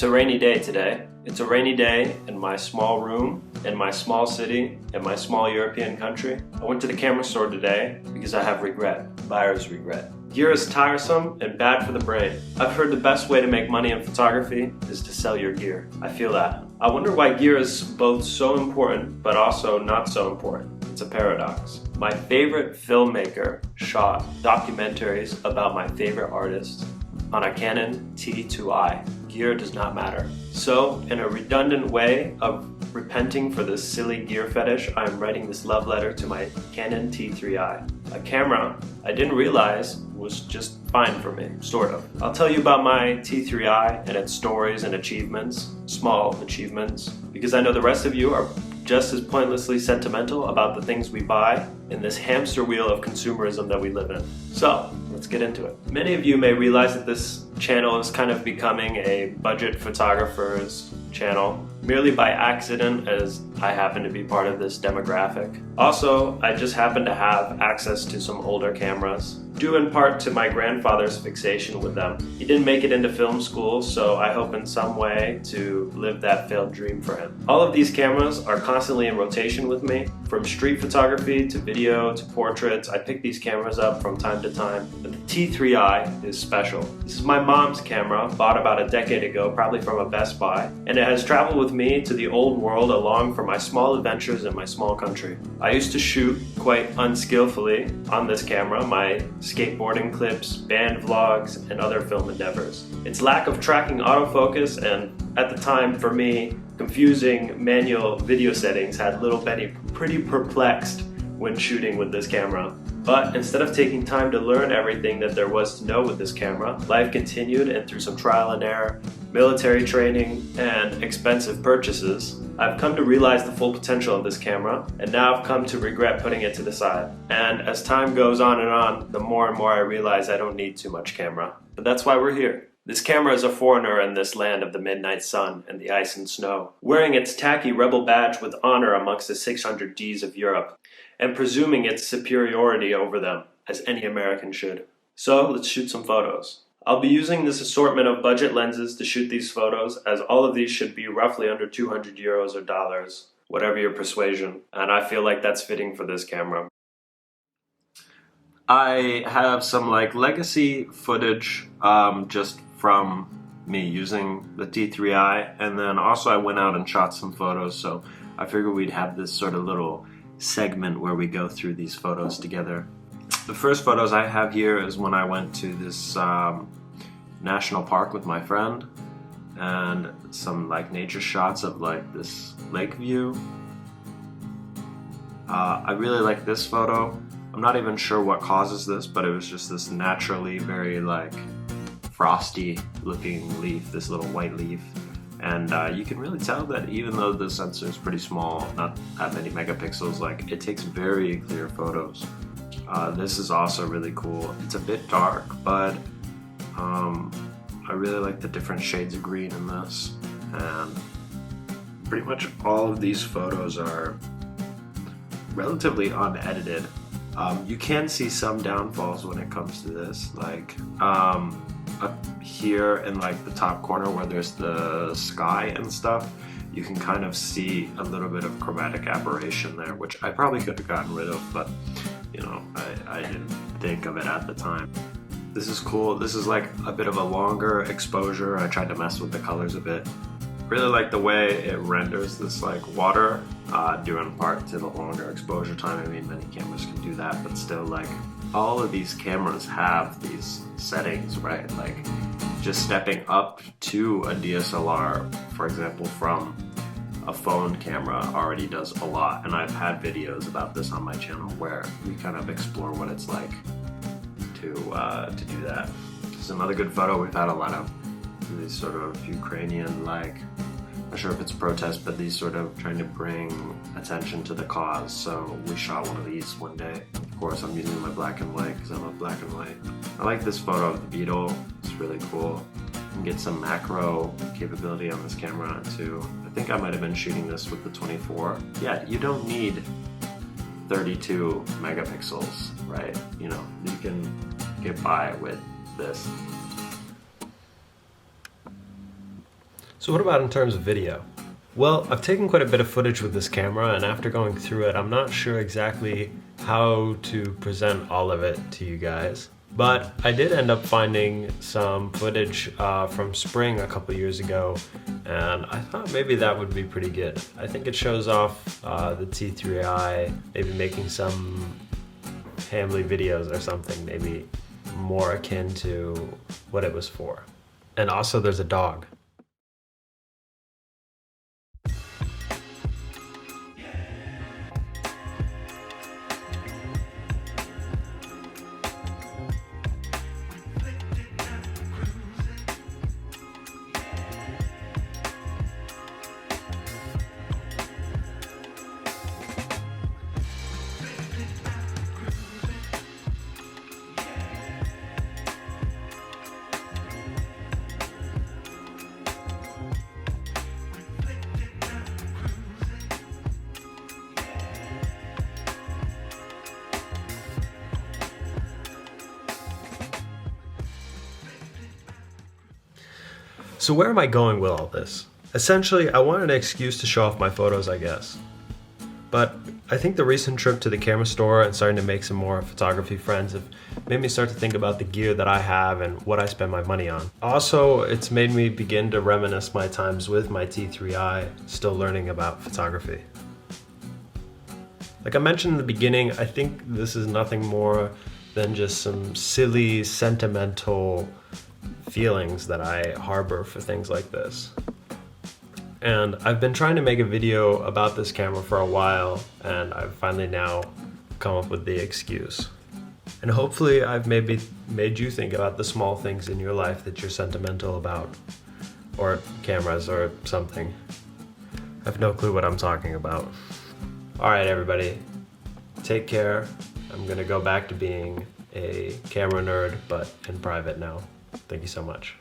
It's a rainy day today. It's a rainy day in my small room, in my small city, in my small European country. I went to the camera store today because I have regret, buyer's regret. Gear is tiresome and bad for the brain. I've heard the best way to make money in photography is to sell your gear. I feel that. I wonder why gear is both so important but also not so important. It's a paradox. My favorite filmmaker shot documentaries about my favorite artists on a Canon T3i. Gear does not matter. So, in a redundant way of repenting for this silly gear fetish, I'm writing this love letter to my Canon T3i. A camera I didn't realize was just fine for me, sort of. I'll tell you about my T3i and its stories and achievements, small achievements, because I know the rest of you are just as pointlessly sentimental about the things we buy in this hamster wheel of consumerism that we live in. So, let's get into it. Many of you may realize that this channel is kind of becoming a budget photographer's channel merely by accident, as I happen to be part of this demographic. Also, I just happen to have access to some older cameras, due in part to my grandfather's fixation with them. He didn't make it into film school, so I hope in some way to live that failed dream for him. All of these cameras are constantly in rotation with me. From street photography to video to portraits, I pick these cameras up from time to time. But the T3i is special. This is my mom's camera, bought about a decade ago, probably from a Best Buy, and it has traveled with me to the old world along for my small adventures in my small country. I used to shoot quite unskillfully on this camera, my skateboarding clips, band vlogs, and other film endeavors. Its lack of tracking autofocus and, at the time for me, confusing manual video settings had little Benny pretty perplexed when shooting with this camera. But instead of taking time to learn everything that there was to know with this camera, life continued, and through some trial and error, military training, and expensive purchases, I've come to realize the full potential of this camera, and now I've come to regret putting it to the side. And as time goes on and on, the more and more I realize I don't need too much camera. But that's why we're here. This camera is a foreigner in this land of the midnight sun and the ice and snow, wearing its tacky rebel badge with honor amongst the 600 Ds of Europe, and presuming its superiority over them, as any American should. So let's shoot some photos. I'll be using this assortment of budget lenses to shoot these photos, as all of these should be roughly under 200 euros or dollars, whatever your persuasion, and I feel like that's fitting for this camera. I have some legacy footage just from me using the T3i, and then also I went out and shot some photos, so I figured we'd have this sort of little segment where we go through these photos together. The first photos I have here is when I went to this national park with my friend, and some nature shots of this lake view. I really like this photo. I'm not even sure what causes this, but it was just this naturally very frosty looking leaf, this little white leaf. And you can really tell that even though the sensor is pretty small, not that many megapixels, it takes very clear photos. This is also really cool. It's a bit dark, but I really like the different shades of green in this. And pretty much all of these photos are relatively unedited. You can see some downfalls when it comes to this, up here in the top corner where there's the sky and stuff, you can kind of see a little bit of chromatic aberration there, which I probably could have gotten rid of, but I didn't think of it at the time. This is cool. This is a bit of a longer exposure. I tried to mess with the colors a bit. Really like the way it renders this water, due in part to the longer exposure time. I mean, many cameras can do that, but still all of these cameras have these settings, right? Just stepping up to a DSLR, for example, from a phone camera already does a lot. And I've had videos about this on my channel where we kind of explore what it's like to do that. This is another good photo. We've had a lot of these sort of Ukrainian, not sure if it's a protest, but these sort of trying to bring attention to the cause. So we shot one of these one day. Of course, I'm using my black and white because I love black and white. I like this photo of the beetle. It's really cool. You can get some macro capability on this camera too. I think I might have been shooting this with the 24. Yeah, you don't need 32 megapixels, right? You can get by with this. So what about in terms of video? Well, I've taken quite a bit of footage with this camera, and after going through it, I'm not sure exactly how to present all of it to you guys. But I did end up finding some footage from spring a couple years ago, and I thought maybe that would be pretty good. I think it shows off the T3i, maybe making some family videos or something, maybe more akin to what it was for. And also there's a dog. So where am I going with all this? Essentially, I wanted an excuse to show off my photos, I guess. But I think the recent trip to the camera store and starting to make some more photography friends have made me start to think about the gear that I have and what I spend my money on. Also, it's made me begin to reminisce my times with my T3i, still learning about photography. Like I mentioned in the beginning, I think this is nothing more than just some silly, sentimental feelings that I harbor for things like this. And I've been trying to make a video about this camera for a while, and I've finally now come up with the excuse. And hopefully I've maybe made you think about the small things in your life that you're sentimental about, or cameras or something. I have no clue what I'm talking about. Alright everybody, take care. I'm gonna go back to being a camera nerd, but in private now. Thank you so much.